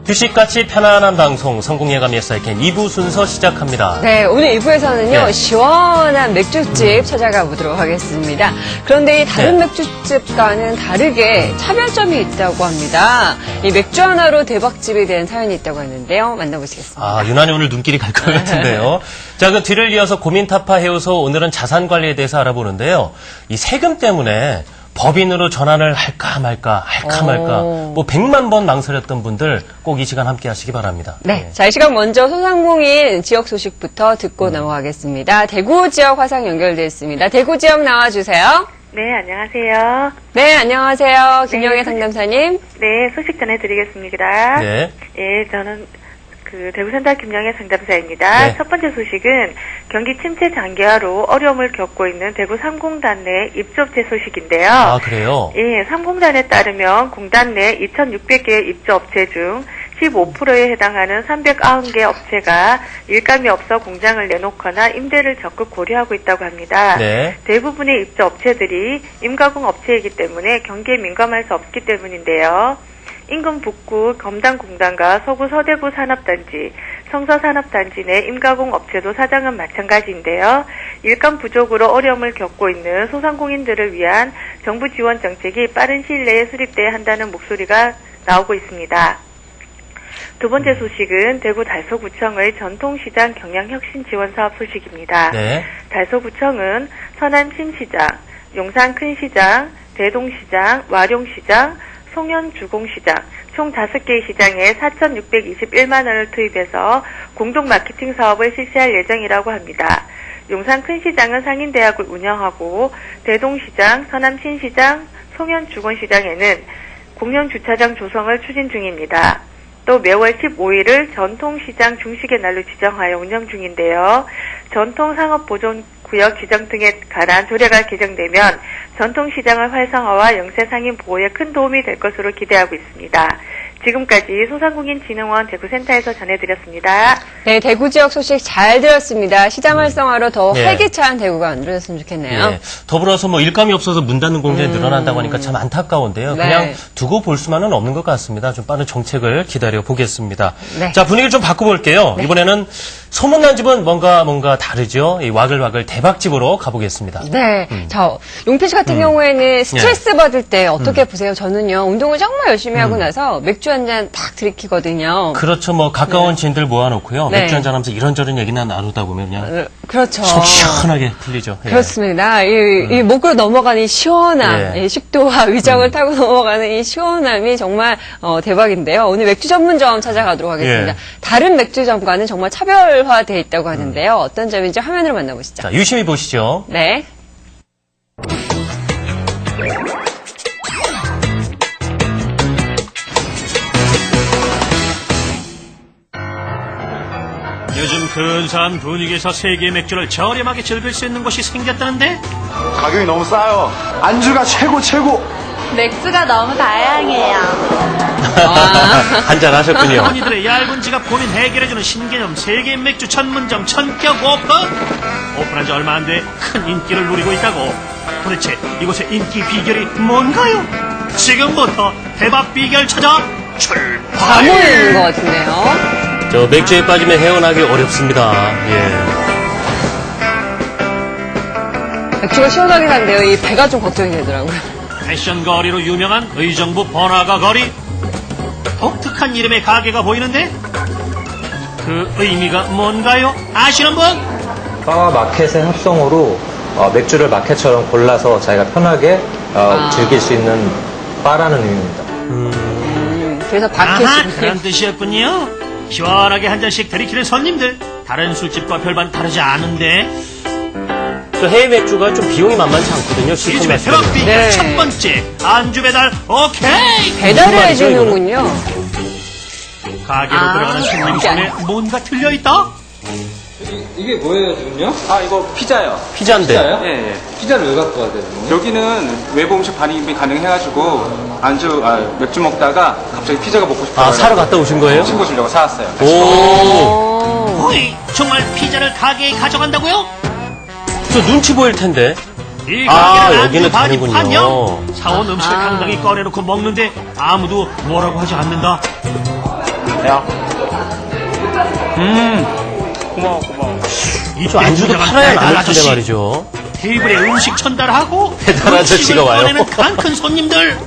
휴식같이 편안한 방송 성공예감 예사이켄 2부 순서 시작합니다. 네, 오늘 2부에서는요. 네. 시원한 맥주집 찾아가 보도록 하겠습니다. 그런데 이 다른 맥주집과는 다르게 차별점이 있다고 합니다. 이 맥주 하나로 대박집이 된 사연이 있다고 하는데요. 만나보시겠습니다. 아, 유난히 오늘 눈길이 갈 것 같은데요. 자, 그 뒤를 이어서 고민타파 해오소 오늘은 자산관리에 대해서 알아보는데요. 이 세금 때문에 법인으로 전환을 할까 말까 뭐 100만 번 망설였던 분들 꼭 이 시간 함께 하시기 바랍니다. 네. 자, 이 시간 먼저 소상공인 지역 소식부터 듣고 넘어가겠습니다. 대구 지역 화상 연결되어 있습니다. 대구 지역 나와주세요. 네, 안녕하세요. 네, 안녕하세요. 김영애 상담사님. 네, 소식 전해드리겠습니다. 네. 예, 저는 대구센터 김영애 상담사입니다. 네. 첫 번째 소식은 경기 침체 장기화로 어려움을 겪고 있는 대구 삼공단 내 입주업체 소식인데요. 아, 그래요? 예, 삼공단에 따르면 공단 내 2,600개 입주업체 중 15%에 해당하는 390개 업체가 일감이 없어 공장을 내놓거나 임대를 적극 고려하고 있다고 합니다. 네. 대부분의 입주업체들이 임가공 업체이기 때문에 경기에 민감할 수 없기 때문인데요. 인근 북구 검단공단과 서구 서대구 산업단지, 성서산업단지 내 임가공 업체도 사정은 마찬가지인데요. 일감 부족으로 어려움을 겪고 있는 소상공인들을 위한 정부 지원 정책이 빠른 시일 내에 수립돼야 한다는 목소리가 나오고 있습니다. 두 번째 소식은 대구 달서구청의 전통시장 경영혁신 지원 사업 소식입니다. 네. 달서구청은 서남 신시장, 용산 큰시장, 대동시장, 와룡시장, 송현주공시장 총 5개의 시장에 4,621만 원을 투입해서 공동 마케팅 사업을 실시할 예정이라고 합니다. 용산 큰시장은 상인대학을 운영하고 대동시장, 서남신시장, 송현주공시장에는 공영 주차장 조성을 추진 중입니다. 또 매월 15일을 전통시장 중식의 날로 지정하여 운영 중인데요. 전통상업보존구역 지정 등에 관한 조례가 개정되면 전통시장의 활성화와 영세상인 보호에 큰 도움이 될 것으로 기대하고 있습니다. 지금까지 소상공인진흥원 대구센터에서 전해드렸습니다. 네, 대구 지역 소식 잘 들었습니다. 시장 활성화로 더 네. 활기찬 대구가 만들어졌으면 좋겠네요. 네. 더불어서 뭐 일감이 없어서 문 닫는 공장이 늘어난다고 하니까 참 안타까운데요. 네. 그냥 두고 볼 수만은 없는 것 같습니다. 좀 빠른 정책을 기다려 보겠습니다. 네. 자, 분위기를 좀 바꿔볼게요. 이번에는 소문난 집은 뭔가 다르죠. 이 와글와글 대박집으로 가보겠습니다. 네. 자, 용필 씨 같은 경우에는 스트레스 받을 때 어떻게 보세요? 저는요, 운동을 정말 열심히 하고 나서 맥주 한 잔 딱 들이키거든요. 그렇죠. 뭐 가까운 지인들 모아놓고요. 네. 맥주 한잔 하면서 이런저런 얘기나 나누다 보면 그냥 그렇죠. 속 시원하게 풀리죠. 예. 그렇습니다. 이 목으로 넘어가는 이 시원함, 예. 이 식도와 위장을 타고 넘어가는 이 시원함이 정말 대박인데요. 오늘 맥주 전문점 찾아가도록 하겠습니다. 예. 다른 맥주점과는 정말 차별화되어 있다고 하는데요. 어떤 점인지 화면으로 만나보시죠. 자, 유심히 보시죠. 네. 요즘 근사한 분위기에서 세계 맥주를 저렴하게 즐길 수 있는 곳이 생겼다는데? 가격이 너무 싸요. 안주가 최고. 맥주가 너무 다양해요. 한잔 하셨군요. 언니들의 얇은 지갑 고민 해결해주는 신개념 세계 맥주 전문점 전격 오픈! 오픈한 지 얼마 안 돼 큰 인기를 누리고 있다고. 도대체 이곳의 인기 비결이 뭔가요? 지금부터 대박 비결 찾아 출발! 과몰입인 것 같은데요. 저 맥주에 빠지면 헤어나기 어렵습니다. 예. 맥주가 시원하긴 한데요. 이 배가 좀 걱정이 되더라고요. 패션 거리로 유명한 의정부 번화가 거리. 독특한 이름의 가게가 보이는데 그 의미가 뭔가요? 아시는 분? 바와 마켓의 합성으로 맥주를 마켓처럼 골라서 자기가 편하게 즐길 수 있는 바라는 의미입니다. 그래서 아하, 바켓이 그런 뜻이었군요. 시원하게 한 잔씩 들이키는 손님들. 다른 술집과 별반 다르지 않은데 또 해외 맥주가 좀 비용이 만만치 않거든요. 이 집의 시큼해서. 대박 비결 네. 첫 번째 안주 배달 오케이. 배달을 무슨 말이죠, 해주는군요. 가게로 들어가는 손님 손에 뭔가 틀려있다? 이게 뭐예요, 지금요? 아, 이거 피자요. 피자인데. 피자요? 예, 예. 피자를 왜 갖고 와야 되는 거예요? 여기는 외부 음식 반입이 가능해가지고 맥주 먹다가 갑자기 피자가 먹고 싶어요. 아, 사러 갔다 오신 거예요? 친구 주려고 사왔어요. 오. 어이, 정말 피자를 가게에 가져간다고요? 저 눈치 보일 텐데. 이 아, 가게는 여기는 안주 반입 다르군요. 환영. 사온 음식을 당당히 꺼내놓고 먹는데 아무도 뭐라고 하지 않는다. 야. 고마워. 좀 안주도 팔아야 나을 텐데 말이죠. 테이블에 음식 전달하고 배달 아저씨가 와요. 꺼내는 큰 손님들.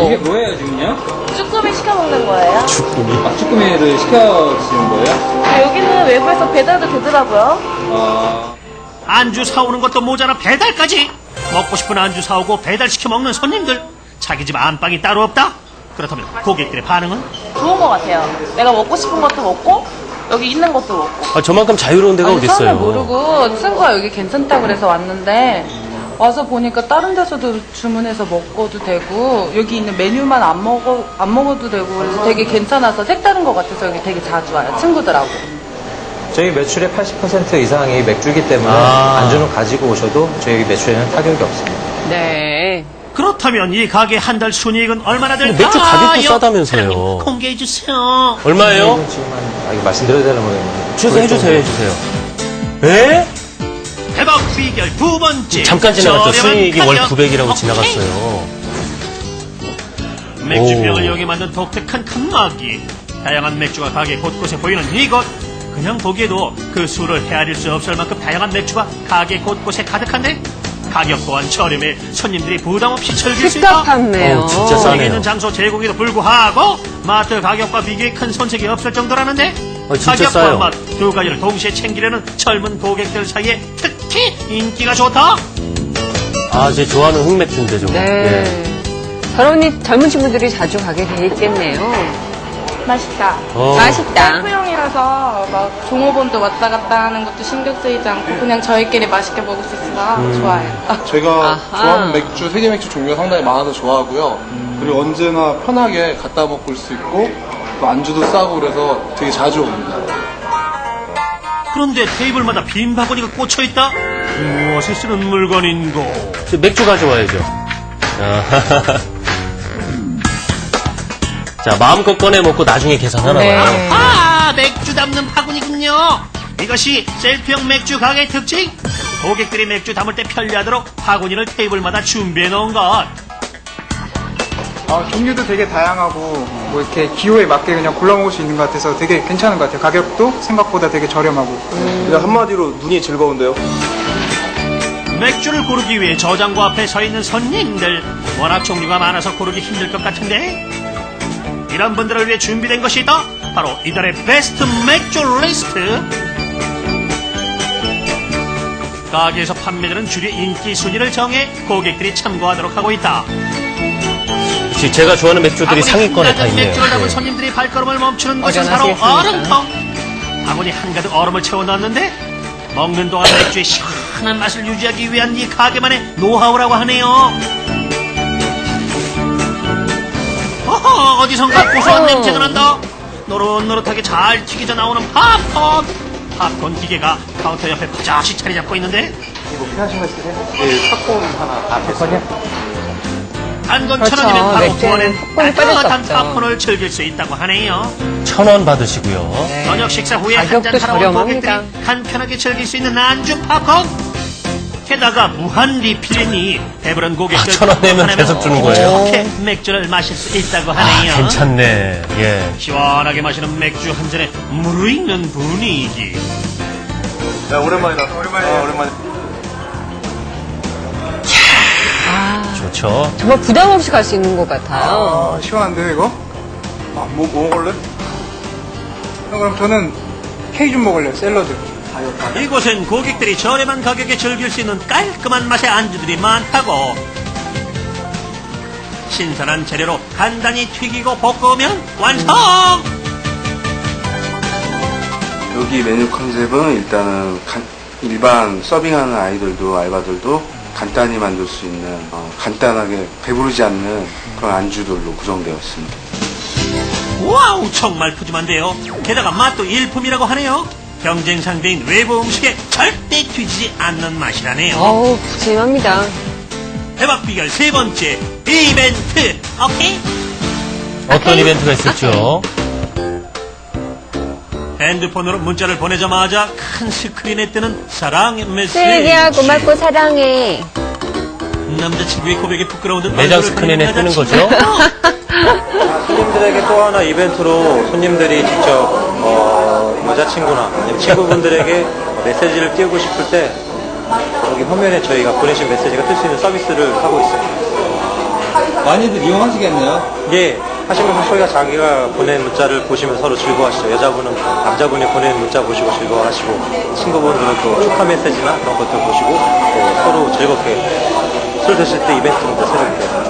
이게 뭐예요, 지금요? 쭈꾸미 시켜 먹는 거예요? 쭈꾸미를 시켜 드시는 거예요? 아, 여기는 외부에서 배달도 되더라고요. 안주 사오는 것도 모자라 배달까지. 먹고 싶은 안주 사오고 배달시켜 먹는 손님들. 자기 집 안방이 따로 없다? 그렇다면 고객들의 반응은? 좋은 것 같아요. 내가 먹고 싶은 것도 먹고 여기 있는 것도 먹고. 저만큼 자유로운 데가 어디 처음에 있어요? 모르고 친구가 여기 괜찮다고 그래서 왔는데 와서 보니까 다른 데서도 주문해서 먹어도 되고 여기 있는 메뉴만 안 먹어도 되고 그래서 되게 괜찮아서 색다른 것 같아서 여기 되게 자주 와요. 친구들하고. 저희 매출의 80% 이상이 맥주이기 때문에 안주는 가지고 오셔도 저희 매출에는 타격이 없습니다. 네. 그렇다면 이 가게 한 달 순이익은 얼마나 될까요? 맥주 가격도 싸다면서요. 공개해 주세요. 얼마예요? 지금 이거 말씀드려야 되는 거예요. 해주세요. 에? 대박 비결 두 번째. 잠깐 지나갔죠. 저렴한 순이익이 월 가격. 900이라고 오케이. 지나갔어요. 맥주병을 여기 만든 독특한 칸막이. 다양한 맥주가 가게 곳곳에 보이는 이곳. 그냥 보기에도 그 수를 헤아릴 수 없을 만큼 다양한 맥주가 가게 곳곳에 가득한데 가격 또한 저렴해 손님들이 부담 없이 즐길 수 있다. 식탁 판매요. 진짜 여기 싸네요. 있는 장소 제공에도 불구하고 마트 가격과 비교해 큰 손색이 없을 정도라는데 진짜 가격과 싸요. 맛 두 가지를 동시에 챙기려는 젊은 고객들 사이에 특히 인기가 좋다. 제 좋아하는 흑맥주인데 저거. 네. 젊은 친구들이 자주 가게 돼 있겠네요. 맛있다. 맛있다. 셀프용이라서 막 종업원도 왔다 갔다 하는 것도 신경 쓰이지 않고 그냥 저희끼리 맛있게 먹을 수 있어서 좋아요. 제가 좋아하는 맥주, 세계 맥주 종류가 상당히 많아서 좋아하고요. 그리고 언제나 편하게 갖다 먹을 수 있고 또 안주도 싸고 그래서 되게 자주 옵니다. 그런데 테이블마다 빈 바구니가 꽂혀있다? 무엇에 쓰는 물건인고? 맥주 가져와야죠. 자, 마음껏 꺼내 먹고 나중에 계산하나 네. 봐요. 맥주 담는 바구니군요. 이것이 셀프형 맥주 가게의 특징. 고객들이 맥주 담을 때 편리하도록 바구니를 테이블마다 준비해 놓은 것. 종류도 되게 다양하고 뭐 이렇게 기호에 맞게 그냥 골라 먹을 수 있는 것 같아서 되게 괜찮은 것 같아요. 가격도 생각보다 되게 저렴하고. 그냥 한마디로 눈이 즐거운데요. 맥주를 고르기 위해 저장고 앞에 서 있는 손님들. 워낙 종류가 많아서 고르기 힘들 것 같은데 이런 분들을 위해 준비된 것이 있다. 바로 이달의 베스트 맥주 리스트. 가게에서 판매되는 주류 인기 순위를 정해 고객들이 참고하도록 하고 있다. 역시 제가 좋아하는 맥주들이 상위권에 다 있네요. 맥주를 담은 네. 손님들이 발걸음을 멈추는 것은 바로 어련하시겠습니까? 얼음통. 바구니 한가득 얼음을 채워놨는데 먹는 동안 맥주의 시원한 맛을 유지하기 위한 이 가게만의 노하우라고 하네요. 어허, 어디선가 고소한 냄새가 난다. 노릇노릇하게 잘 튀겨져 나오는 팝콘. 팝콘 기계가 카운터 옆에 바자시 자리 잡고 있는데 뭐 필요하신 거 있으세요? 네, 팝콘 하나. 팝콘이요? 단돈 그렇죠. 1,000원이면 바로 맥주에는 구워낸 팝콘이 빠질 수 따뜻한 없죠. 팝콘을 즐길 수 있다고 하네요. 1,000원 받으시고요. 저녁 식사 후에 가격도 한잔 하러 온 저렴합니다. 고객들이 간편하게 즐길 수 있는 안주 팝콘. 게다가 무한 리필이니 배부른 고객들 1,000원 내면 계속 주는 거예요? 이렇게 맥주를 마실 수 있다고 하네요. 괜찮네. 예. 시원하게 마시는 맥주 한 잔에 무르익는 분위기. 야, 오랜만이다. 오랜만에. 좋죠. 정말 부담 없이 갈 수 있는 것 같아요. 시원한데요, 이거? 뭐 먹을래? 그럼 저는 케이 좀 먹을래요, 샐러드. 이곳엔 고객들이 저렴한 가격에 즐길 수 있는 깔끔한 맛의 안주들이 많다고. 신선한 재료로 간단히 튀기고 볶으면 완성! 여기 메뉴 컨셉은 일단은 일반 서빙하는 아이들도 알바들도 간단히 만들 수 있는 간단하게 배부르지 않는 그런 안주들로 구성되어 있습니다. 와우, 정말 푸짐한데요. 게다가 맛도 일품이라고 하네요. 경쟁 상대인 외부 음식에 절대 뒤지지 않는 맛이라네요. 어우, 푸짐합니다. 대박 비결 세 번째, 이벤트. 오케이? 어떤 이벤트가 있었죠? 핸드폰으로 문자를 보내자마자 큰 스크린에 뜨는 사랑 메시지. 슬기야, 고맙고 사랑해. 남자친구의 고백에 부끄러운 듯 매장 얼굴을 스크린에 붉은 뜨는 거죠? 손님들에게 또 하나 이벤트로 손님들이 직접 여자친구나 아니면 친구분들에게 메시지를 띄우고 싶을 때 여기 화면에 저희가 보내신 메시지가 뜰 수 있는 서비스를 하고 있습니다. 많이들 이용하시겠네요? 예, 하시면서 저희가 자기가 보낸 문자를 보시면 서로 즐거워하시죠. 여자분은 남자분이 보낸 문자 보시고 즐거워하시고, 친구분들은 또 축하 메시지나 그런 것들 보시고 또 서로 즐겁게 술 드실 때 이벤트입니다. 새롭게.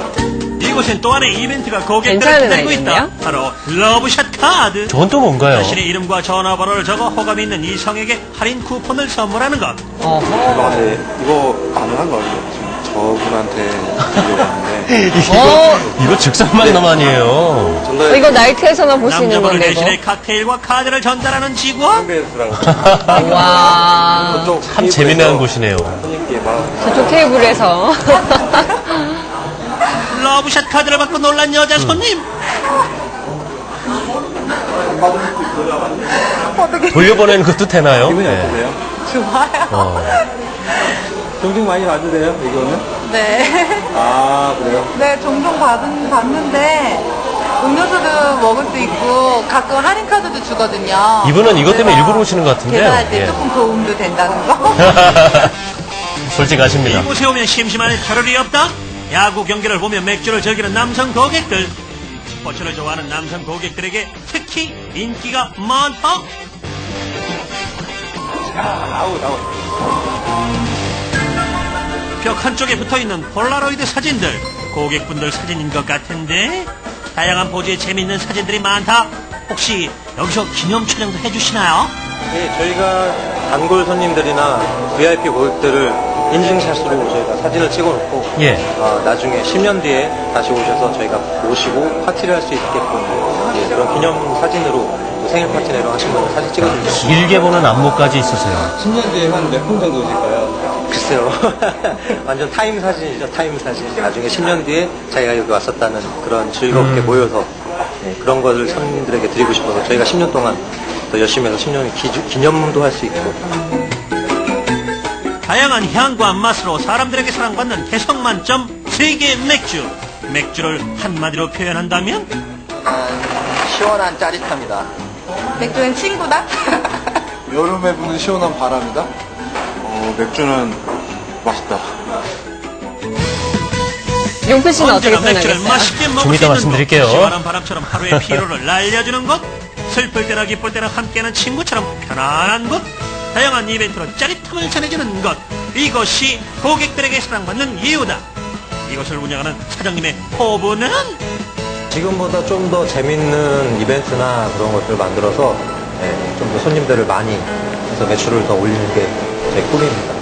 이곳엔 또 하나의 이벤트가 고객들을 괜찮은 기다리고 있다. 아이디어인데요? 바로 러브샷 카드. 저건 또 뭔가요? 자신의 이름과 전화번호를 적어 호감 있는 이성에게 할인 쿠폰을 선물하는 것. 네, 이거 가능한 거 아니에요? 지금 저분한테 드려봤는데 이거 즉석만남 아니에요. 이거 나이트에서만 볼 수 있는 남자분을 건데, 이거. 대신해 칵테일과 카드를 전달하는 직원. 와. 참 재미난 곳이네요. 저쪽 테이블에서. 러브샷 카드를 받고 놀란 여자 손님. 돌려보내는 것도 되나요? 기분이 네. 어떠세요? 좋아요. 종종 많이 받으세요, 이거는? 네. 아, 그래요? 네, 종종 봤는데 음료수도 먹을 수 있고 가끔 할인 카드도 주거든요. 이분은 이것 때문에 그래서 일부러 오시는 것 같은데요. 계산할 때 예. 조금 도움도 된다는 거. 솔직하십니다. 이곳에 오면 심심한 겨를이 없다. 야구 경기를 보며 맥주를 즐기는 남성 고객들. 스포츠를 좋아하는 남성 고객들에게 특히 인기가 많다. 벽 한쪽에 붙어있는 폴라로이드 사진들. 고객분들 사진인 것 같은데 다양한 포즈의 재밌는 사진들이 많다. 혹시 여기서 기념 촬영도 해주시나요? 예, 저희가 단골 손님들이나 VIP 고객들을 인증샷으로 저희가 사진을 찍어놓고 예. 나중에 10년 뒤에 다시 오셔서 저희가 모시고 파티를 할 수 있게끔 예, 그런 기념 사진으로 또 생일 파티 내로 하신 분들 사진 찍어드리겠습니다. 길게 보는 안목까지 있으세요. 10년 뒤에 한 몇 분 정도 오실까요? 글쎄요. 완전 타임 사진이죠, 타임 사진. 나중에 10년 뒤에 자기가 여기 왔었다는 그런 즐겁게 모여서 예, 그런 거를 손님들에게 드리고 싶어서 저희가 10년 동안 더 열심히 해서 10년 기념도 할 수 있고. 다양한 향과 맛으로 사람들에게 사랑받는 개성 만점 세계 맥주. 맥주를 한마디로 표현한다면? 시원한 짜릿함이다. 맥주는 친구다? 여름에 부는 시원한 바람이다. 맥주는 맛있다. 용필 씨는 어떻게 언제나 맥주를 표현하겠어요? 맛있게 먹을 좀 수 이따 있는 말씀드릴게요. 것. 시원한 바람처럼 하루의 피로를 날려주는 것. 슬플 때나 기쁠 때나 함께하는 친구처럼 편안한 것. 다양한 이벤트로 짜릿함을 전해주는 것. 이것이 고객들에게 사랑받는 이유다. 이것을 운영하는 사장님의 포부는? 지금보다 좀 더 재밌는 이벤트나 그런 것들을 만들어서 좀 더 손님들을 많이 해서 매출을 더 올리는 게 제 꿈입니다.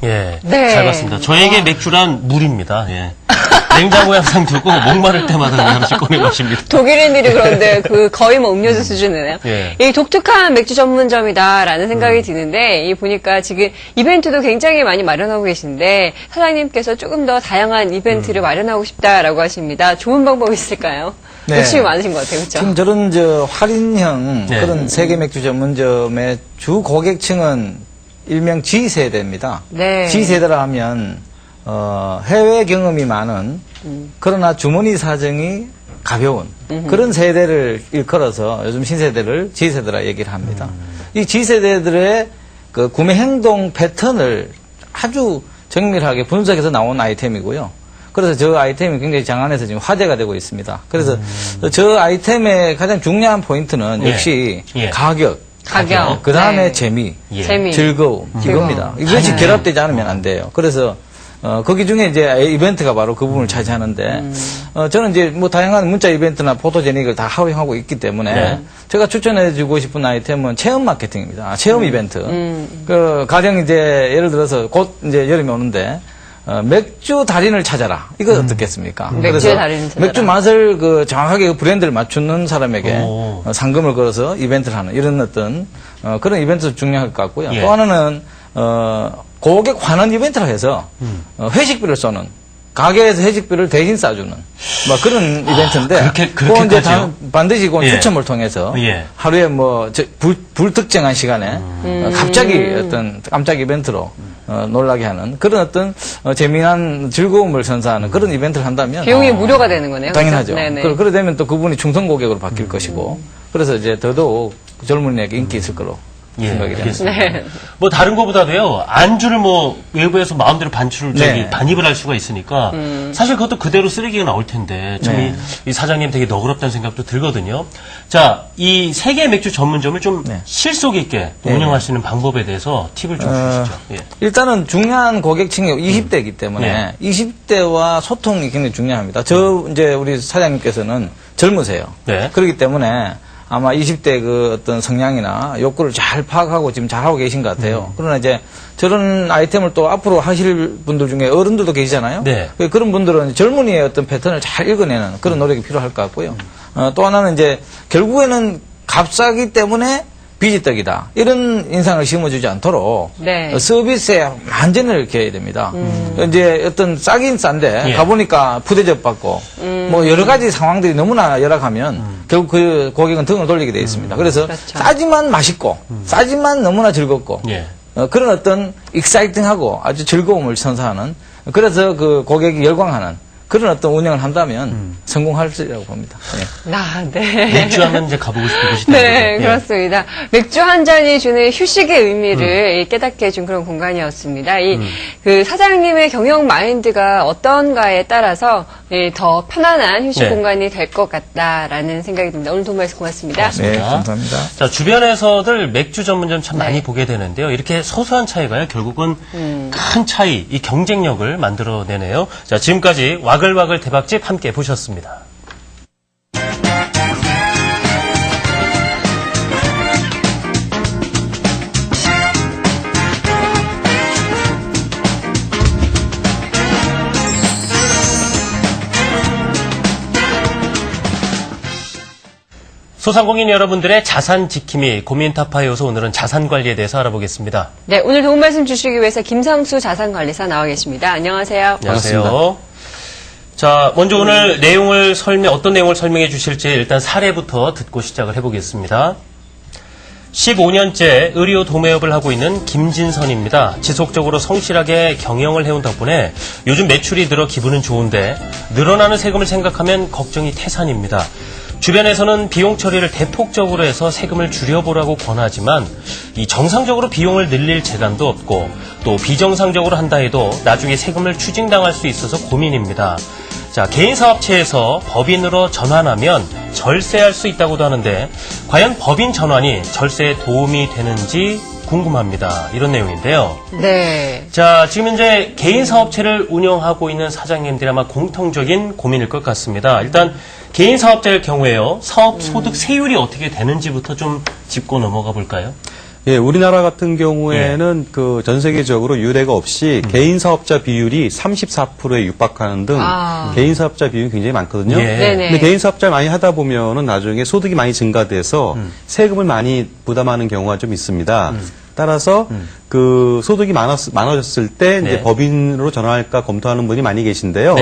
예. 네. 잘 봤습니다. 저에게 맥주란 물입니다. 예. 냉장고에 항상 두고 목마를 때마다 그냥 하나씩 꺼내 마십니다. 독일인들이 그런데 거의 뭐 음료수 수준이네요. 예. 이 독특한 맥주 전문점이다라는 생각이 드는데 이 보니까 지금 이벤트도 굉장히 많이 마련하고 계신데 사장님께서 조금 더 다양한 이벤트를 마련하고 싶다라고 하십니다. 좋은 방법이 있을까요? 네. 욕심이 많으신 것 같아요, 그렇죠? 지금 저런 할인형 네. 그런 세계 맥주 전문점의 주 고객층은 일명 G세대입니다. 네. G세대라 하면 해외 경험이 많은 그러나 주머니 사정이 가벼운 그런 세대를 일컬어서 요즘 신세대를 G세대라 얘기를 합니다. 이 G세대들의 그 구매 행동 패턴을 아주 정밀하게 분석해서 나온 아이템이고요. 그래서 저 아이템이 굉장히 장안에서 지금 화제가 되고 있습니다. 그래서 저 아이템의 가장 중요한 포인트는 역시 예. 가격. 그 다음에 네. 재미, 예. 재미. 즐거움 이겁니다. 이것이 결합되지 않으면 안 돼요. 그래서 거기 중에 이제 이벤트가 바로 그 부분을 차지하는데 저는 이제 뭐 다양한 문자 이벤트나 포토제닉을 다 활용하고 있기 때문에 네. 제가 추천해주고 싶은 아이템은 체험 마케팅입니다. 체험 이벤트. 그 가령 이제 예를 들어서 곧 이제 여름이 오는데. 맥주 달인을 찾아라. 이거 어떻겠습니까? 맥주의 달인을 찾아라. 맥주 맛을 정확하게 그 브랜드를 맞추는 사람에게 상금을 걸어서 이벤트를 하는 이런 어떤 그런 이벤트도 중요할 것 같고요. 예. 또 하나는 고객 환원 이벤트를 해서 회식비를 쏘는 가게에서 회식비를 대신 싸주는 뭐 그런 이벤트인데 그렇게까지요? 반드시 예. 추첨을 통해서 예. 하루에 불특정한 시간에 갑자기 어떤 깜짝 이벤트로 놀라게 하는 그런 어떤 재미난 즐거움을 선사하는 그런 이벤트를 한다면 비용이 무료가 되는 거네요. 당연하죠. 네네. 그래 되면 또 그분이 충성 고객으로 바뀔 것이고 그래서 이제 더더욱 젊은이에게 인기 있을 거로 생각이 됩니다. 네. 뭐 다른 것보다도요 안주를 뭐 외부에서 마음대로 반입을 할 수가 있으니까 사실 그것도 그대로 쓰레기가 나올 텐데 참 이 사장님 되게 너그럽다는 생각도 들거든요. 자, 이 세계 맥주 전문점을 좀 실속 있게 운영하시는 방법에 대해서 팁을 좀 주시죠. 예. 일단은 중요한 고객층이 20대이기 때문에 20대와 소통이 굉장히 중요합니다. 이제 우리 사장님께서는 젊으세요. 그렇기 때문에 아마 20대 그 어떤 성향이나 욕구를 잘 파악하고 지금 잘하고 계신 것 같아요. 그러나 이제 저런 아이템을 또 앞으로 하실 분들 중에 어른들도 계시잖아요. 그런 분들은 젊은이의 어떤 패턴을 잘 읽어내는 그런 노력이 필요할 것 같고요. 또 하나는 이제 결국에는 값싸기 때문에 비지떡이다. 이런 인상을 심어주지 않도록 서비스에 만전을 이렇게 해야 됩니다. 이제 어떤 싸긴 싼데 가보니까 푸대접 받고 뭐 여러 가지 상황들이 너무나 열악하면 결국 그 고객은 등을 돌리게 돼 있습니다. 그래서 싸지만 맛있고 싸지만 너무나 즐겁고 그런 어떤 익사이팅하고 아주 즐거움을 선사하는 그래서 그 고객이 열광하는 그런 어떤 운영을 한다면 성공할 수 있다고 봅니다. 맥주 하면 이제 가보고 싶은 곳이 네, 그렇습니다. 맥주 한 잔이 주는 휴식의 의미를 깨닫게 해준 그런 공간이었습니다. 그 사장님의 경영 마인드가 어떤가에 따라서 더 편안한 휴식 공간이 될 것 같다라는 생각이 듭니다. 오늘 도움 말씀 고맙습니다. 네, 감사합니다. 자, 주변에서들 맥주 전문점 참 많이 보게 되는데요. 이렇게 소소한 차이가요, 결국은 큰 차이, 이 경쟁력을 만들어내네요. 자, 지금까지 와글와글 대박집 함께 보셨습니다. 소상공인 여러분들의 자산 지킴이 고민 타파해서 오늘은 자산 관리에 대해서 알아보겠습니다. 네, 오늘 도움 말씀 주시기 위해서 김상수 자산관리사 나와 계십니다. 안녕하세요. 안녕하세요. 자, 먼저 오늘 어떤 내용을 설명해 주실지 일단 사례부터 듣고 시작을 해보겠습니다. 15년째 의료 도매업을 하고 있는 김진선입니다. 지속적으로 성실하게 경영을 해온 덕분에 요즘 매출이 늘어 기분은 좋은데 늘어나는 세금을 생각하면 걱정이 태산입니다. 주변에서는 비용 처리를 대폭적으로 해서 세금을 줄여보라고 권하지만 이 정상적으로 비용을 늘릴 재간도 없고 또 비정상적으로 한다 해도 나중에 세금을 추징당할 수 있어서 고민입니다. 자, 개인사업체에서 법인으로 전환하면 절세할 수 있다고도 하는데 과연 법인 전환이 절세에 도움이 되는지 궁금합니다. 이런 내용인데요. 네. 자, 지금 현재 개인사업체를 운영하고 있는 사장님들이 아마 공통적인 고민일 것 같습니다. 일단 개인사업자일 경우에요. 사업 소득 세율이 어떻게 되는지부터 좀 짚고 넘어가 볼까요? 예, 우리나라 같은 경우에는 그 전 세계적으로 유례가 없이 개인 사업자 비율이 34%에 육박하는 등 개인 사업자 비율이 굉장히 많거든요. 근데 개인 사업자 많이 하다 보면은 나중에 소득이 많이 증가돼서 세금을 많이 부담하는 경우가 좀 있습니다. 따라서 그 소득이 많아졌을 때 이제 법인으로 전환할까 검토하는 분이 많이 계신데요.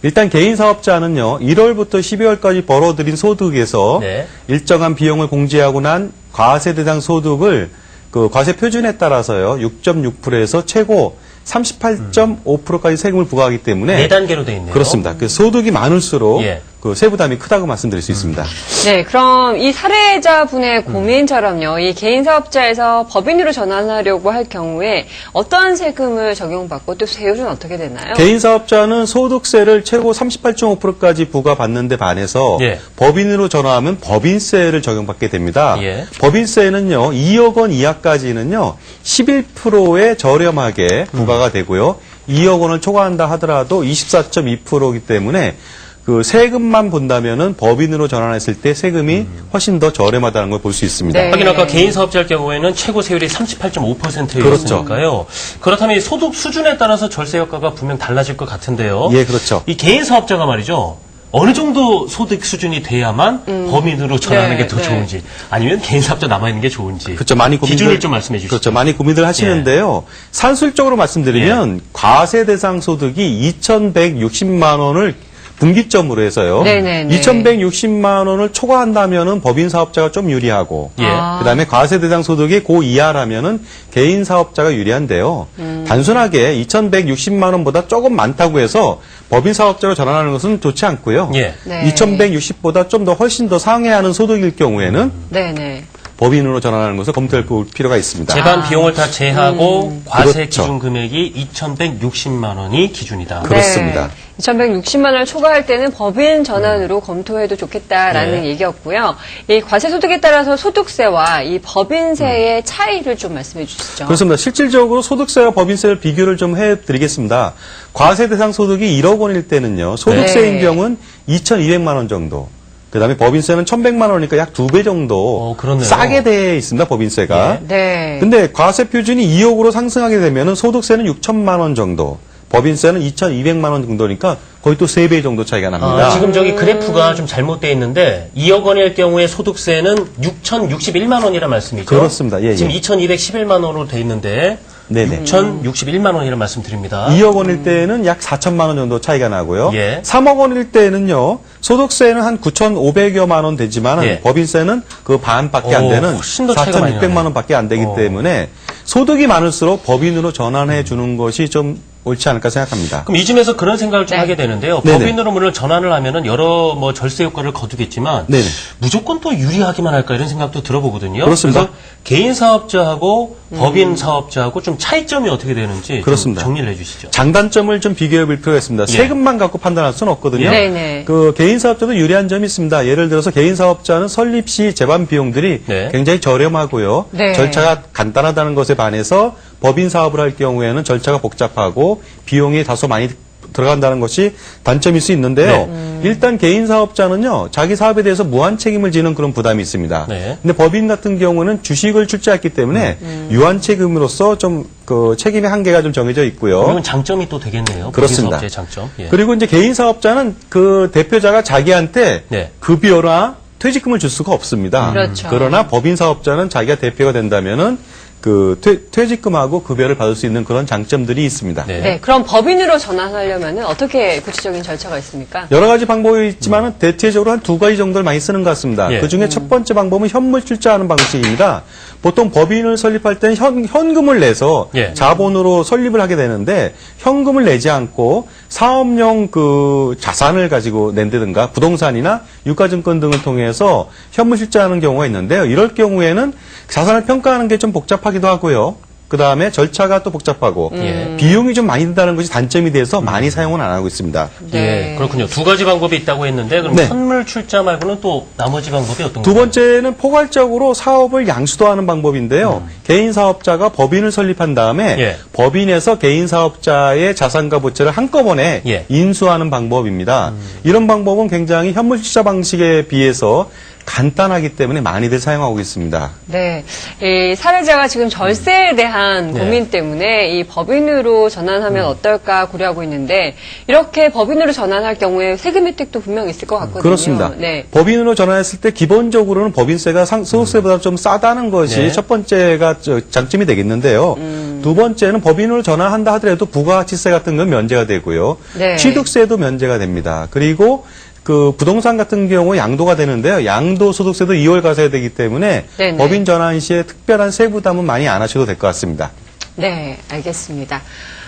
일단 개인 사업자는요, 1월부터 12월까지 벌어들인 소득에서 일정한 비용을 공제하고 난 과세 대상 소득을 그 과세 표준에 따라서요, 6.6%에서 최고 38.5%까지 세금을 부과하기 때문에 4단계로 돼 있네요. 그렇습니다. 그 소득이 많을수록 그 세부담이 크다고 말씀드릴 수 있습니다. 네, 그럼 이 사례자분의 고민처럼요, 이 개인 사업자에서 법인으로 전환하려고 할 경우에 어떤 세금을 적용받고 또 세율은 어떻게 되나요? 개인 사업자는 소득세를 최고 38.5%까지 부과받는데 반해서 법인으로 전환하면 법인세를 적용받게 됩니다. 법인세는요, 2억 원 이하까지는요, 11%에 저렴하게 부과가 되고요. 2억 원을 초과한다 하더라도 24.2%이기 때문에 그 세금만 본다면은 법인으로 전환했을 때 세금이 훨씬 더 저렴하다는 걸 볼 수 있습니다. 하긴 아까 개인 사업자일 경우에는 최고 세율이 38.5%였으니까요. 그렇다면 이 소득 수준에 따라서 절세 효과가 분명 달라질 것 같은데요. 예, 그렇죠. 이 개인 사업자가 말이죠. 어느 정도 소득 수준이 돼야만 법인으로 전환하는 게 더 좋은지, 아니면 개인 사업자 남아있는 게 좋은지. 그렇죠. 많이 기준을 좀 말씀해 주시죠. 그렇죠. 많이 고민들 하시는데요. 산술적으로 말씀드리면 과세 대상 소득이 2,160만 원을 분기점으로 해서요. 네네네. 2,160만 원을 초과한다면은 법인 사업자가 좀 유리하고, 그다음에 과세 대상 소득이 그 이하라면은 개인 사업자가 유리한데요. 단순하게 2,160만 원보다 조금 많다고 해서 법인 사업자로 전환하는 것은 좋지 않고요. 네. 2,160보다 좀 더 훨씬 더 상회하는 소득일 경우에는 네네. 법인으로 전환하는 것을 검토해 볼 필요가 있습니다. 재반 비용을 다 제하고 과세 그렇죠. 기준 금액이 2,160만 원이 기준이다. 그렇습니다. 2,160만 원을 초과할 때는 법인 전환으로 검토해도 좋겠다라는 얘기였고요. 이 과세 소득에 따라서 소득세와 이 법인세의 차이를 좀 말씀해 주시죠. 그렇습니다. 실질적으로 소득세와 법인세를 비교를 좀 해드리겠습니다. 과세 대상 소득이 1억 원일 때는요. 소득세인 경우는 2,200만 원 정도. 그다음에 법인세는 1,100만 원이니까 약 2배 정도 싸게 돼 있습니다. 법인세가. 네. 근데 과세 표준이 2억으로 상승하게 되면은 소득세는 6천만 원 정도, 법인세는 2,200만 원 정도니까 거의 또 3배 정도 차이가 납니다. 지금 저기 그래프가 좀 잘못되어 있는데 2억 원일 경우에 소득세는 6,061만 원이라는 말씀이죠. 그렇습니다. 예, 지금 예. 2,211만 원으로 돼 있는데 네네. 6,061만 원이라는 말씀드립니다. 2억 원일 때는 약 4천만 원 정도 차이가 나고요. 예. 3억 원일 때는요. 소득세는 한 9,500여만 원 되지만 예. 법인세는 그 반밖에 안 되는 훨씬 더 차이가 많이 4,600만 원밖에 안 되기 때문에 소득이 많을수록 법인으로 전환해 주는 것이 좀 옳지 않을까 생각합니다. 그럼 이쯤에서 그런 생각을 좀 하게 되는데요. 네네. 법인으로 물론 전환을 하면은 여러 뭐 절세 효과를 거두겠지만 네네. 무조건 또 유리하기만 할까 이런 생각도 들어보거든요. 그렇습니다. 그래서 개인 사업자하고 법인 사업자하고 좀 차이점이 어떻게 되는지 그렇습니다. 좀 정리를 해주시죠. 장단점을 좀 비교해 볼 필요가 있습니다. 예. 세금만 갖고 판단할 수는 없거든요. 네네. 그 개인 사업자도 유리한 점이 있습니다. 예를 들어서 개인 사업자는 설립 시 재반 비용들이 굉장히 저렴하고요. 네. 절차가 간단하다는 것에 반해서 법인 사업을 할 경우에는 절차가 복잡하고 비용이 다소 많이 들어간다는 것이 단점일 수 있는데요. 일단 개인 사업자는요, 자기 사업에 대해서 무한 책임을 지는 그런 부담이 있습니다. 근데 법인 같은 경우는 주식을 출자했기 때문에 유한 책임으로서 좀 그 책임의 한계가 좀 정해져 있고요. 그러면 장점이 또 되겠네요. 그렇습니다. 법인 사업자의 장점. 예. 그리고 이제 개인 사업자는 그 대표자가 자기한테 급여나 퇴직금을 줄 수가 없습니다. 그렇죠. 그러나 법인 사업자는 자기가 대표가 된다면은 그 퇴직금하고 급여를 받을 수 있는 그런 장점들이 있습니다. 네. 그럼 법인으로 전환하려면 어떻게 구체적인 절차가 있습니까? 여러 가지 방법이 있지만은 대체적으로 한 2가지 정도를 많이 쓰는 것 같습니다. 예. 그 중에 첫 번째 방법은 현물 출자하는 방식입니다. 보통 법인을 설립할 때는 현금을 내서 자본으로 설립을 하게 되는데 현금을 내지 않고 사업용 그 자산을 가지고 낸다든가 부동산이나 유가증권 등을 통해서 현물 출자하는 경우가 있는데요. 이럴 경우에는 자산을 평가하는 게 좀 복잡하기도 하고요. 그 다음에 절차가 또 복잡하고 비용이 좀 많이 든다는 것이 단점이 돼서 많이 사용은 안 하고 있습니다. 예, 그렇군요. 2가지 방법이 있다고 했는데 그럼 현물 출자 말고는 또 나머지 방법이 어떤 두 건가요? 번째는 포괄적으로 사업을 양수도하는 방법인데요. 개인 사업자가 법인을 설립한 다음에 법인에서 개인 사업자의 자산과 부채를 한꺼번에 인수하는 방법입니다. 이런 방법은 굉장히 현물 출자 방식에 비해서 간단하기 때문에 많이들 사용하고 있습니다. 네. 이 사례자가 지금 절세에 대한 고민 때문에 이 법인으로 전환하면 어떨까 고려하고 있는데 이렇게 법인으로 전환할 경우에 세금 혜택도 분명 있을 것 같거든요. 그렇습니다. 네. 법인으로 전환했을 때 기본적으로는 법인세가 소득세보다 좀 싸다는 것이 첫 번째가 장점이 되겠는데요. 두 번째는 법인으로 전환한다 하더라도 부가가치세 같은 건 면제가 되고요. 취득세도 면제가 됩니다. 그리고 그 부동산 같은 경우 양도가 되는데요. 양도소득세도 2월 과세가 되기 때문에 법인 전환 시에 특별한 세부담은 많이 안 하셔도 될 것 같습니다. 네, 알겠습니다.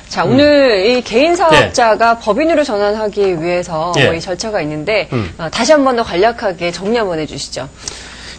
자, 오늘 이 개인 사업자가 법인으로 전환하기 위해서 이 절차가 있는데 다시 한 번 더 간략하게 정리 한번 해주시죠.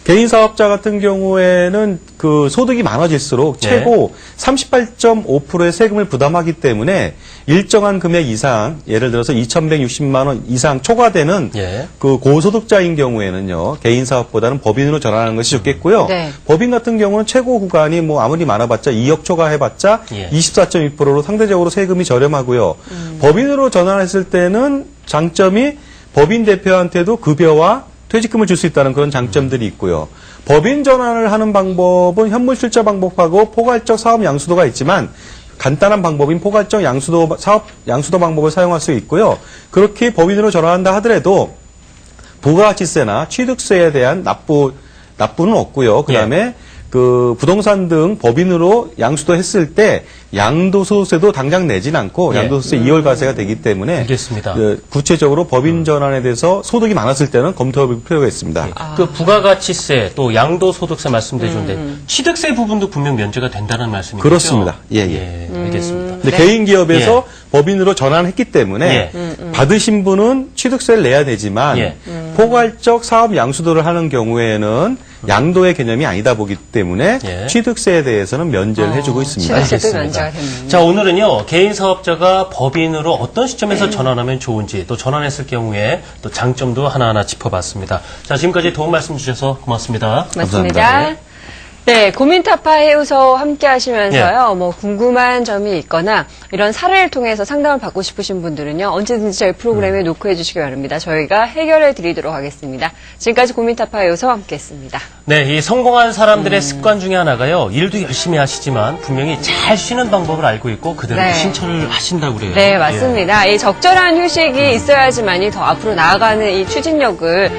개인 사업자 같은 경우에는 그 소득이 많아질수록 최고 38.5%의 세금을 부담하기 때문에 일정한 금액 이상, 예를 들어서 2,160만 원 이상 초과되는 그 고소득자인 경우에는요, 개인 사업보다는 법인으로 전환하는 것이 좋겠고요. 법인 같은 경우는 최고 구간이 뭐 아무리 많아봤자 2억 초과해봤자 24.2%로 상대적으로 세금이 저렴하고요. 법인으로 전환했을 때는 장점이 법인 대표한테도 급여와 퇴직금을 줄 수 있다는 그런 장점들이 있고요. 법인 전환을 하는 방법은 현물 출자 방법하고 포괄적 사업 양수도가 있지만 간단한 방법인 포괄적 사업 양수도 방법을 사용할 수 있고요. 그렇게 법인으로 전환한다 하더라도 부가가치세나 취득세에 대한 납부는 없고요. 그다음에 그 부동산 등 법인으로 양수도 했을 때 양도소득세도 당장 내진 않고 양도소득세 2월 과세가 되기 때문에 알겠습니다. 구체적으로 법인 전환에 대해서 소득이 많았을 때는 검토해볼 필요가 있습니다. 그 부가가치세 또 양도소득세 말씀해 주는데 취득세 부분도 분명 면제가 된다는 말씀이죠? 그렇습니다. 알겠습니다. 근데 개인 기업에서 법인으로 전환했기 때문에 받으신 분은 취득세를 내야 되지만 포괄적 사업 양수도를 하는 경우에는 양도의 개념이 아니다 보기 때문에 취득세에 대해서는 면제를 해주고 있습니다. 취득세도 면제가 됩니다. 자, 오늘은요, 개인 사업자가 법인으로 어떤 시점에서 전환하면 좋은지, 또 전환했을 경우에 또 장점도 하나하나 짚어봤습니다. 자, 지금까지 도움 말씀 주셔서 고맙습니다. 고맙습니다. 감사합니다. 네, 고민타파 해우소 함께 하시면서요, 뭐 궁금한 점이 있거나 이런 사례를 통해서 상담을 받고 싶으신 분들은요, 언제든지 저희 프로그램에 노크해 주시기 바랍니다. 저희가 해결해 드리도록 하겠습니다. 지금까지 고민타파 해우소와 함께 했습니다. 네, 이 성공한 사람들의 습관 중에 하나가요, 일도 열심히 하시지만 분명히 잘 쉬는 방법을 알고 있고 그대로 실천을 하신다고 그래요. 네, 맞습니다. 이 적절한 휴식이 있어야지만이 더 앞으로 나아가는 이 추진력을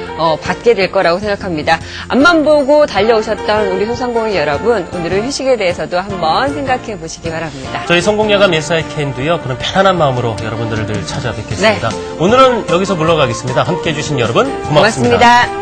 받게 될 거라고 생각합니다. 앞만 보고 달려오셨던 우리 소상공인 여러분, 오늘은 휴식에 대해서도 한번 생각해 보시기 바랍니다. 저희 성공야감 인사이트도요, 그런 편안한 마음으로 여러분들을 늘 찾아뵙겠습니다. 오늘은 여기서 물러가겠습니다. 함께해 주신 여러분 고맙습니다. 고맙습니다.